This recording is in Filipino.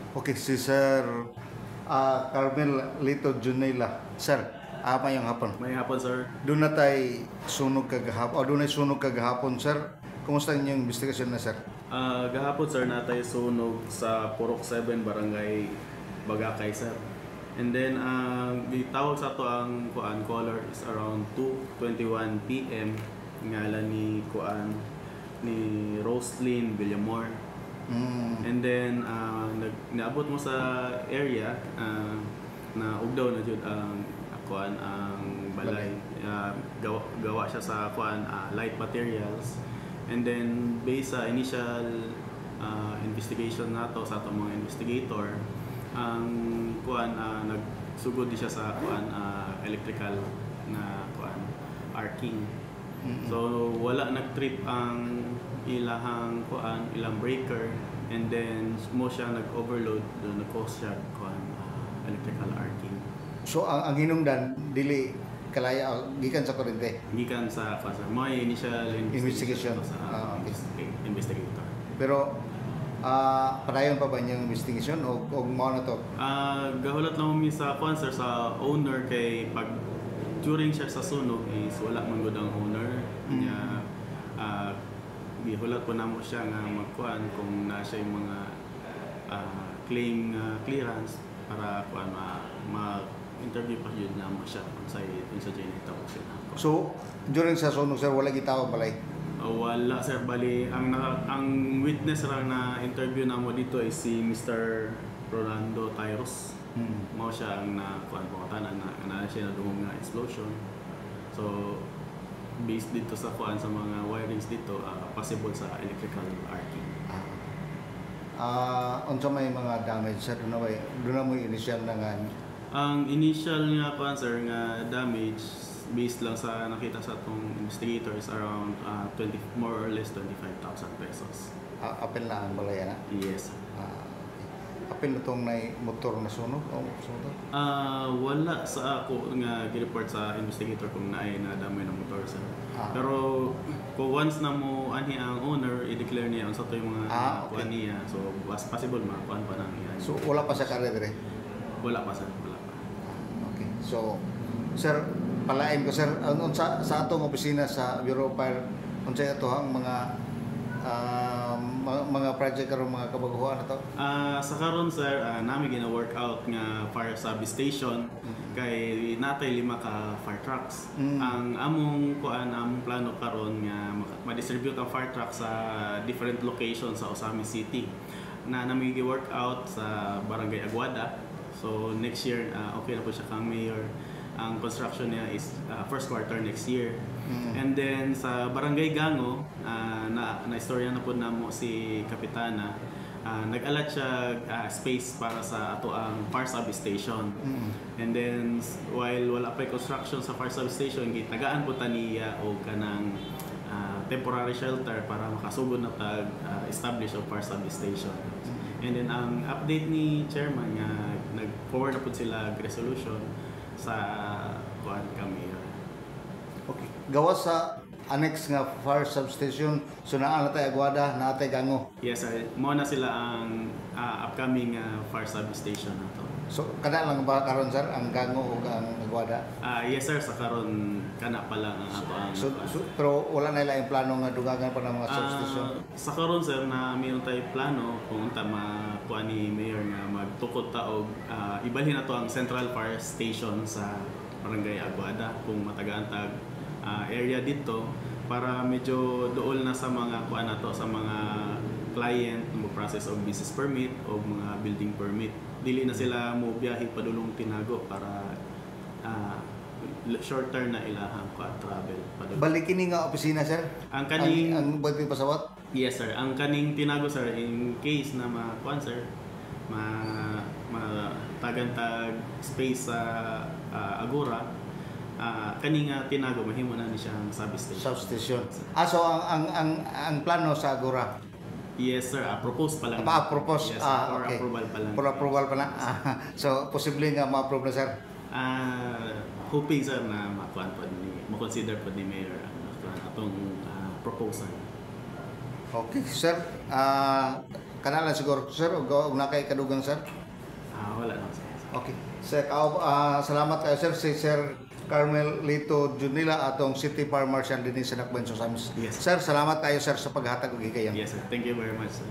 Okay, si Sir Carmel Lito Junela. Sir, mayang hapon. May hapon, sir. Doon na tayo sunog kagahapon. O doon ay sunog kagahapon, sir. Kumusta niyo investigasyon na, sir? Gahapon, sir, natay sunog sa Purok 7, Barangay Bagakay, sir. And then, gitawag sa to ang caller is around 2:21 PM. Ngalan ni Roslyn Villamor. And then, naabot mo sa area na ugdaw na jud ang ang balay. Gawa siya sa light materials. And then, based sa initial investigation nato sa atong mga investigator, ang nagsugod di siya sa electrical na arcing. So wala nag-trip ang ilang breaker, and then mo siya nag-overload, doon nag-cause siya electrical arcing. So ang hinungdan dili kalaya gikan sa kuryente. Gikan sa may initial investigation sa investigator. Pero padayon pa ba niyang investigation o mao na to? Gahulat lang mi sa sir, sa owner, kay pag during siya sa sunog is wala man gud ang owner niya. Gihulat po namo siya nga magkuan kung na siya yung mga claim clearance para ma-interview pa yun namo siya sa janitor siya. So during sa sunog, sir, wala gitawag balay? Wala, sir. Bali, ang witness lang na interview namo dito ay si Mr. Rolando Tyros. Mao siya ang na siya na dumong nga explosion. So, based dito sa sa mga wirings dito, possible sa electrical arcing. Unsa may mga damage, sir? Doon na mo initial na nga? Ang initial nga sir, nga damage based lang sa nakita sa atong investigator is around more or less 25,000 pesos. Apel na ang balay na? Yes. Apel na itong motor na sunog? Wala sa ako nga gi-report sa investigator kung naay na damay ng motor, sir. Pero kung once na mo ang owner, i-declare niya sa to yung mga kuan niya. So was possible makuan pa nang iya. So wala pa sa karya dire? Wala pa, sir. Wala pa. Okay. So sir, palain ko, sir, sa atong opisina sa Bureau of Fire, unsay ato ang mga project karon, mga kabaguhan na to? Sa karon, sir, nami gina-work out nga fire service station kay natay 5 ka fire trucks. Ang among plano karon nga ma-distribute ang fire truck sa different locations sa Osami City. Nami gi-work out sa Barangay Aguada. So next year, okay na po siya kang mayor. Ang construction niya is first quarter next year. And then sa Barangay Gango, na-istorya na po namo si Kapitana, nag-alat siya space para sa ato ang fire service station. And then while wala pa construction sa fire service station, gitagaan po taniya o kanang temporary shelter para makasugod na establish ang fire service station. And then ang update ni chairman nga nag-forward na po sila resolution sa kami. Okay. Gawa sa annex nga fire substation, so naa tay Aguada, naa tay Gango. Yes, sir. Mo na sila ang upcoming fire substation nato. So kada lang ba karon, sir, ang Gango o ang Aguada? Yes, sir, sa karon kana pa lang ang ato ang pero wala na ilang plano nga dugangan pa ng mga substation. Sa karon, sir, na mayroon tay plano kung unta makuha ni mayor nga magtukod ta og ibalhin nato ang central fire station sa Barangay Aguada kung matagaan-tag area dito para medyo dool na sa mga sa mga client mo process of business permit o mga building permit. Dili na sila mo biyahe padulong Tinago para shorter na ilahang travel padulong. Balik kini nga opisina, sir? Ang kaning ang boyfriend pasawat? Yes, sir. Ang kaning Tinago, sir, in case na sir, matagantag space sa Agora, kaning Tinago mahimo na ni siyang substation. So ang plano sa Agora? Yes, sir. Propose pa lang. Propose. Yes, for okay. approval pa lang. For approval pa lang. So posible nga ma-approve na, sir? Hoping, sir, na ma-consider po ni Mayor atong proposal. Okay, sir. kanalan siguro sir ug na kay kadugang sir. Wala na sir. Okay. Sir, salamat kayo sir si Sir Carmel Lito Junila atong City Farm Marshal din sa Nakben Samis. Yes. Sir, salamat kayo sir sa paghatag og hikayan. Yes sir. Thank you very much sir.